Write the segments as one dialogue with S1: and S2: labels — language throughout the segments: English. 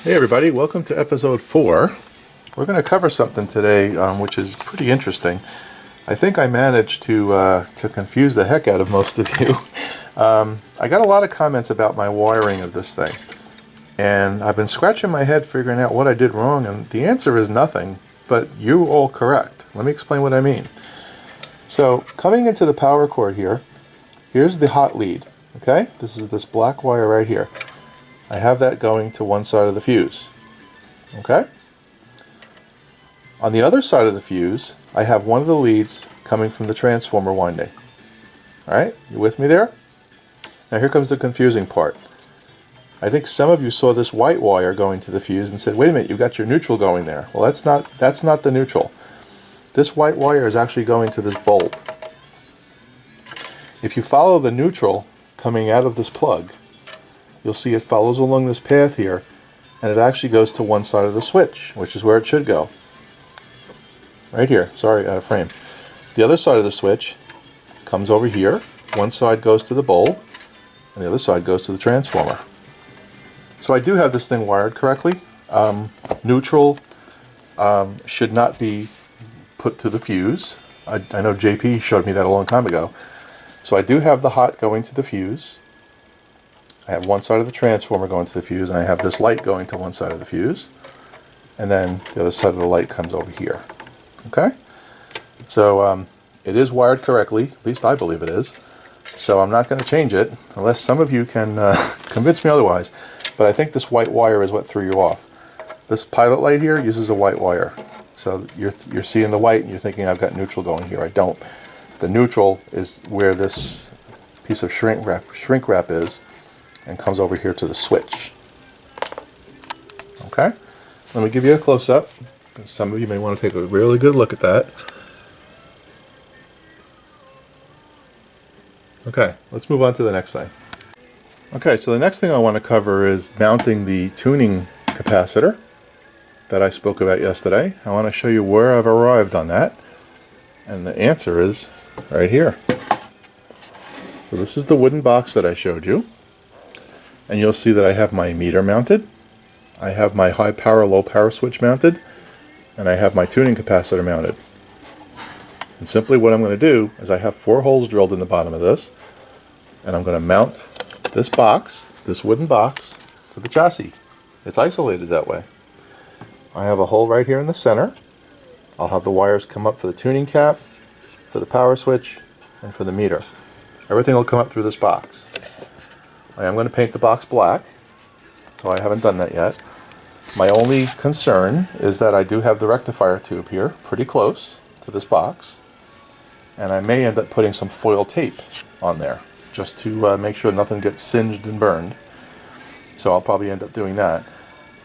S1: Hey everybody, welcome to episode 4. We're going to cover something today which is pretty interesting. I think I managed to confuse the heck out of most of you. I got a lot of comments about my wiring of this thing, and I've been scratching my head figuring out what I did wrong, and the answer is nothing, but you all correct. Let me explain what I mean. So coming into the power cord here, here's the hot lead, okay? This is this black wire right here. I have that going to one side of the fuse, okay? On the other side of the fuse, I have one of the leads coming from the transformer winding. Alright, you with me there? Now here comes the confusing part. I think some of you saw this white wire going to the fuse and said, wait a minute, you've got your neutral going there. Well, that's not the neutral. This white wire is actually going to this bulb. If you follow the neutral coming out of this plug, you'll see it follows along this path here, and it actually goes to one side of the switch, which is where it should go. Right here. Sorry, out of frame. The other side of the switch comes over here. One side goes to the bulb, and the other side goes to the transformer. So I do have this thing wired correctly. Neutral should not be put to the fuse. I know JP showed me that a long time ago. So I do have the hot going to the fuse. I have one side of the transformer going to the fuse, and I have this light going to one side of the fuse, and then the other side of the light comes over here. Okay? So it is wired correctly, at least I believe it is. So I'm not going to change it, unless some of you can convince me otherwise. But I think this white wire is what threw you off. This pilot light here uses a white wire. So you're seeing the white, and you're thinking I've got neutral going here. I don't. The neutral is where this piece of shrink wrap is, and comes over here to the switch. Okay? Let me give you a close-up. Some of you may want to take a really good look at that. Okay, let's move on to the next thing. Okay, so the next thing I want to cover is mounting the tuning capacitor that I spoke about yesterday. I want to show you where I've arrived on that. And the answer is right here. So this is the wooden box that I showed you. And you'll see that I have my meter mounted, I have my high power, low power switch mounted, and I have my tuning capacitor mounted. And simply what I'm going to do is I have 4 holes drilled in the bottom of this, and I'm going to mount this box, this wooden box, to the chassis. It's isolated that way. I have a hole right here in the center. I'll have the wires come up for the tuning cap, for the power switch, and for the meter. Everything will come up through this box. I am going to paint the box black, so I haven't done that yet. My only concern is that I do have the rectifier tube here, pretty close to this box, and I may end up putting some foil tape on there, just to make sure nothing gets singed and burned. So I'll probably end up doing that.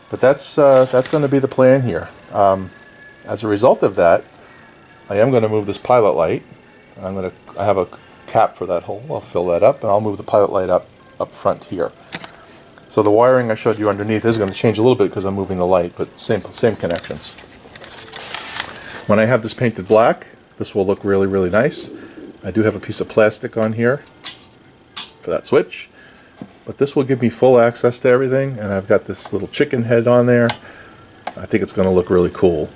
S1: But that's going to be the plan here. As a result of that, I am going to move this pilot light. I have a cap for that hole. I'll fill that up, and I'll move the pilot light up front here. So the wiring I showed you underneath is going to change a little bit because I'm moving the light, but same connections. When I have this painted black, this will look really, really nice. I do have a piece of plastic on here for that switch, but this will give me full access to everything, and I've got this little chicken head on there. I think it's going to look really cool.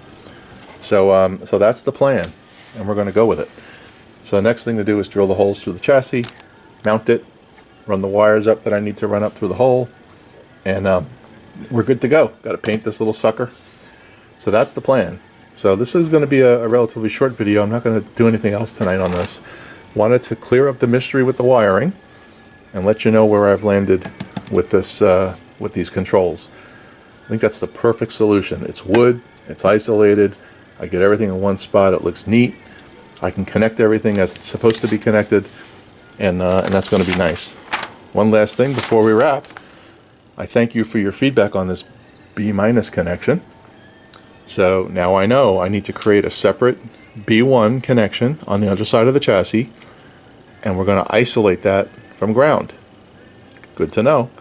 S1: So, so that's the plan, and we're going to go with it. So the next thing to do is drill the holes through the chassis, mount it, run the wires up that I need to run up through the hole, and we're good to go. Got to paint this little sucker. So that's the plan. So this is going to be a relatively short video. I'm not going to do anything else tonight on this. Wanted to clear up the mystery with the wiring and let you know where I've landed with this with these controls. I think that's the perfect solution. It's wood, it's isolated, I get everything in one spot, it looks neat, I can connect everything as it's supposed to be connected, and that's going to be nice. One last thing before we wrap. I thank you for your feedback on this B- connection. So now I know I need to create a separate B1 connection on the underside of the chassis, and we're going to isolate that from ground. Good to know.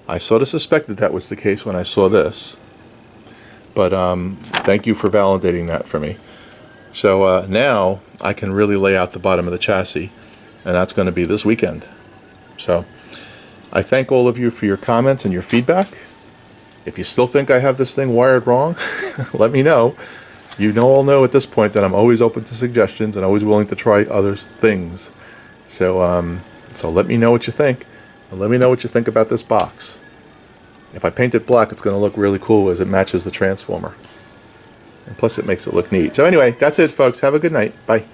S1: I sort of suspected that was the case when I saw this, but thank you for validating that for me. So now I can really lay out the bottom of the chassis, and that's going to be this weekend. So I thank all of you for your comments and your feedback, If you still think I have this thing wired wrong, let me know. You know, I'll know at this point that I'm always open to suggestions and always willing to try other things. So, so let me know what you think, and let me know what you think about this box. If I paint it black, it's going to look really cool as it matches the transformer. And plus, it makes it look neat. So anyway, that's it, folks. Have a good night. Bye.